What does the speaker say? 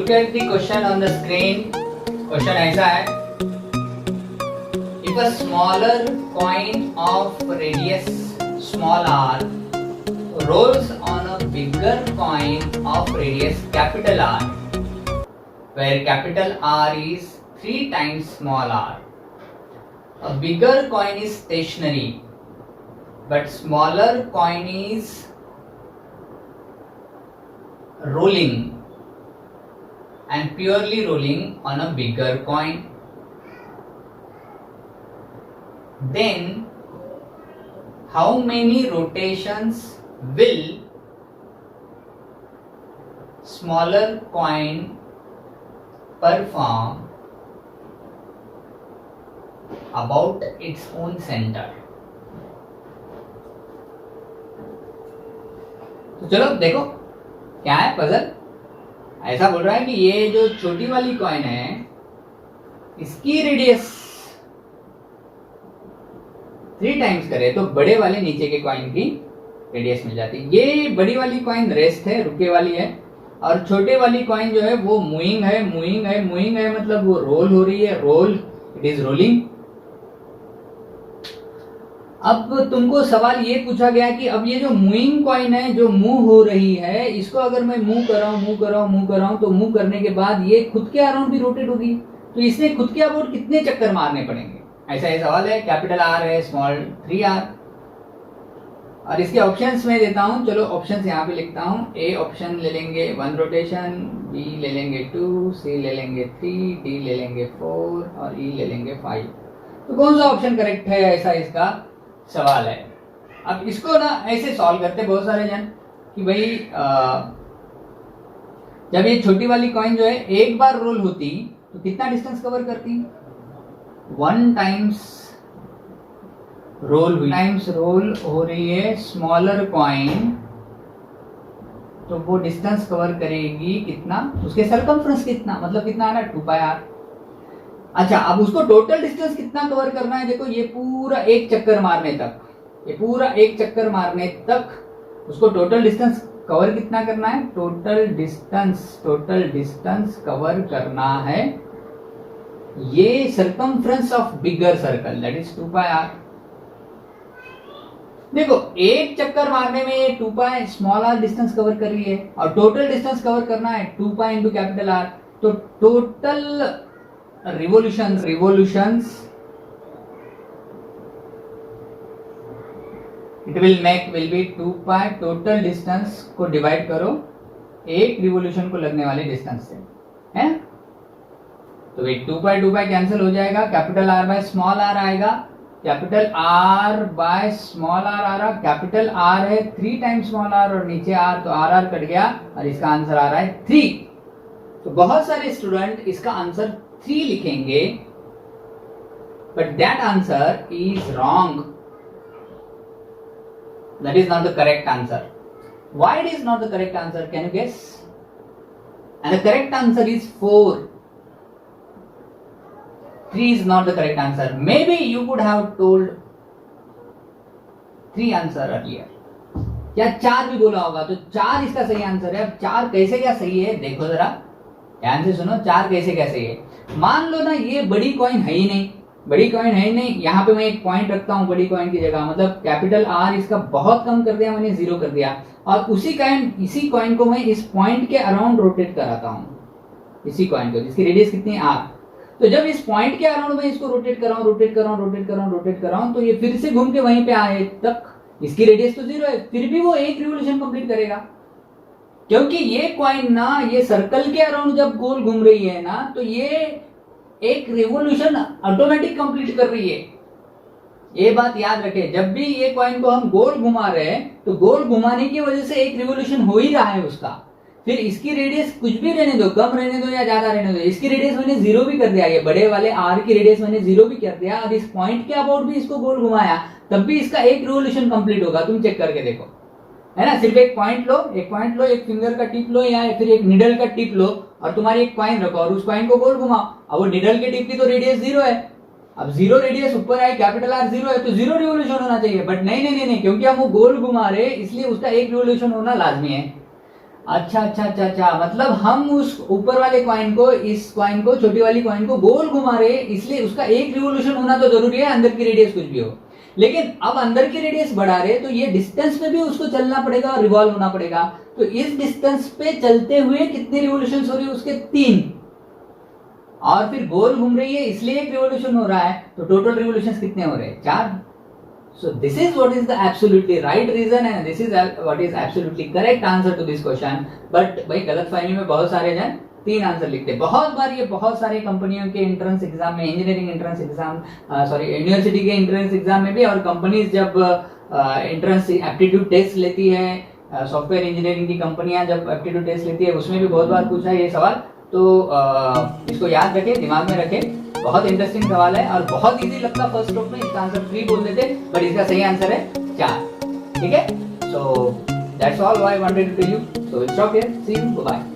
Look at the question on the screen. Question ऐसा है, if a smaller coin of radius small r rolls on a bigger coin of radius capital R, where capital R is 3 times small r. A bigger coin is stationary, but smaller coin is rolling and purely rolling on a bigger coin. Then how many rotations will smaller coin perform about its own center? तो चलो देखो क्या है puzzle. ऐसा बोल रहा है कि ये जो छोटी वाली कॉइन है इसकी रेडियस 3 टाइम्स करे तो बड़े वाले नीचे के कॉइन की रेडियस मिल जाती है। ये बड़ी वाली कॉइन रेस्ट है, रुके वाली है, और छोटे वाली कॉइन जो है वो मूविंग है। मूविंग है मतलब वो रोल हो रही है, रोल, इट इज रोलिंग। अब तुमको सवाल ये पूछा गया कि अब ये जो मूविंग कॉइन है, जो मूव हो रही है, इसको अगर मैं मूव कर रहा हूं तो मूव करने के बाद ये खुद के अराउंड भी रोटेट होगी, तो इसने खुद के अबाउट कितने चक्कर मारने पड़ेंगे, ऐसा ये सवाल है। कैपिटल आर है, स्मॉल 3r, और इसके ऑप्शंस में देता हूं। चलो ऑप्शंस यहाँ पे लिखता हूं। ए ऑप्शन ले लेंगे 1 रोटेशन, बी ले लेंगे 2, सी ले लेंगे 3, डी ले लेंगे 4 और ई ले लेंगे 5। तो कौन सा ऑप्शन करेक्ट है, ऐसा इसका सवाल है। अब इसको ना ऐसे सॉल्व करते बहुत सारे जन कि भाई जब ये छोटी वाली कॉइन जो है एक बार रोल होती तो कितना डिस्टेंस कवर करती, 1 टाइम्स रोल हुई, टाइम्स रोल हो रही है स्मॉलर कॉइन, तो वो डिस्टेंस कवर करेगी कितना, उसके सरकमफ्रेंस कितना, मतलब कितना आ रहा है 2πr। अच्छा, अब उसको टोटल डिस्टेंस कितना कवर करना है, देखो ये पूरा एक चक्कर मारने तक, उसको टोटल डिस्टेंस कवर कितना करना है, टोटल डिस्टेंस कवर करना है ये circumference of bigger circle, that is 2πr। देखो एक चक्कर मारने में ये 2π स्मॉल r डिस्टेंस कवर कर रही है और टोटल डिस्टेंस कवर करना है 2π इंटू कैपिटल R, तो total revolutions it will be 2π, total distance को डिवाइड करो एक रिवोल्यूशन को लगने वाले डिस्टेंस से, है। तो ये 2π कैंसिल हो जाएगा, capital R by small r आएगा, capital R by small r आ रहा, कैपिटल R है 3 टाइम्स स्मॉल r और नीचे r, तो r कट गया और इसका आंसर आ रहा है 3। तो बहुत सारे स्टूडेंट इसका आंसर 3 लिखेंगे, but that answer is wrong. That is not the correct answer. Why it is not the correct answer? Can you guess? And the correct answer is 4. 3 is not the correct answer. Maybe you could have told 3 answer earlier. या 4 भी बोला होगा, तो 4 इसका सही answer है। अब 4 कैसे क्या सही है देखो जरा, ध्यान से सुनो, 4 कैसे क्या सही है। मान लो ना ये बड़ी कॉइन है ही नहीं, यहाँ पे मैं एक पॉइंट रखता हूँ बड़ी कॉइन की जगह, मतलब कैपिटल R इसका बहुत कम कर दिया मैंने, 0 कर दिया, और इसी कॉइन को मैं इस पॉइंट के अराउंड रोटेट कराता हूँ, इसी कॉइन को जिसकी रेडियस कितनी है R। तो जब इस पॉइंट के अराउंड में इसको रोटेट कर रहा हूँ तो ये फिर से घूम के वहीं पे आए तक, इसकी रेडियस तो 0 है, फिर भी वो एक रिवोल्यूशन कंप्लीट करेगा, क्योंकि ये कॉइन ना ये सर्कल के अराउंड जब गोल घूम रही है ना, तो ये एक रिवोल्यूशन ऑटोमेटिक कंप्लीट कर रही है। ये बात याद रखें, जब भी ये कॉइन को हम गोल घुमा रहे हैं तो गोल घुमाने की वजह से एक रिवोल्यूशन हो ही रहा है उसका। फिर इसकी रेडियस कुछ भी रहने दो, कम रहने दो या ज्यादा रहने दो, इसकी रेडियस मैंने 0 भी कर दिया, ये बड़े वाले R की रेडियस मैंने 0 भी कर दिया, और इस पॉइंट के अबाउट भी इसको गोल घुमाया, तब भी इसका एक रिवोल्यूशन कंप्लीट होगा। तुम चेक करके देखो, है ना। सिर्फ एक पॉइंट लो, एक फिंगर का टिप लो या फिर एक निडल का टिप लो और तुम्हारी एक कॉइन रखो और उस कॉइन को गोल घुमाओ। अब वो निडल के टिप की तो रेडियस 0 है, अब 0 रेडियस ऊपर आए, कैपिटल R 0 है, तो 0 रिवोल्यूशन होना चाहिए, बट नहीं, क्योंकि हम वो गोल घुमा रहे इसलिए उसका एक रिवोल्यूशन होना लाजमी है। अच्छा, मतलब हम उस ऊपर वाले कॉइन को, इस कॉइन को, छोटी वाली कॉइन को गोल घुमा रहे, इसलिए उसका एक रिवोल्यूशन होना तो जरूरी है, अंदर की रेडियस कुछ भी हो। लेकिन अब अंदर की रेडियस बढ़ा रहे तो ये डिस्टेंस में भी उसको चलना पड़ेगा और रिवॉल्व होना पड़ेगा। तो इस डिस्टेंस पे चलते हुए कितने रिवोल्यूशन हो रही है उसके? 3। और फिर गोल घूम रही है इसलिए एक रिवोल्यूशन हो रहा है, तो टोटल रिवोल्यूशन कितने हो रहे हैं? 4। So this is what is the absolutely right reason and this is what is absolutely correct answer to this question. But भाई गलतफहमी में बहुत सारे जन 3 आंसर लिखते हैं। बहुत बार ये बहुत सारे कंपनियों के एंट्रेंस एग्जाम में, engineering entrance exam, sorry university के एंट्रेंस एग्जाम में भी, और कंपनीज जब एंट्रेंस एप्टीट्यूड टेस्ट लेती है, सॉफ्टवेयर इंजीनियरिंग की कंपनियां जब एप्टीट्यूड टेस्ट लेती है, उसमें भी बहुत बार पूछा है ये सवाल। तो इसको याद रखें, दिमाग में रखें, बहुत इंटरेस्टिंग सवाल है और बहुत इजी लगता फर्स्ट स्ट्रोक में, इसका आंसर 3 बोल देते, बट इसका सही आंसर है 4। ठीक है, so that's all I wanted to tell you, so will stop here, see you, bye.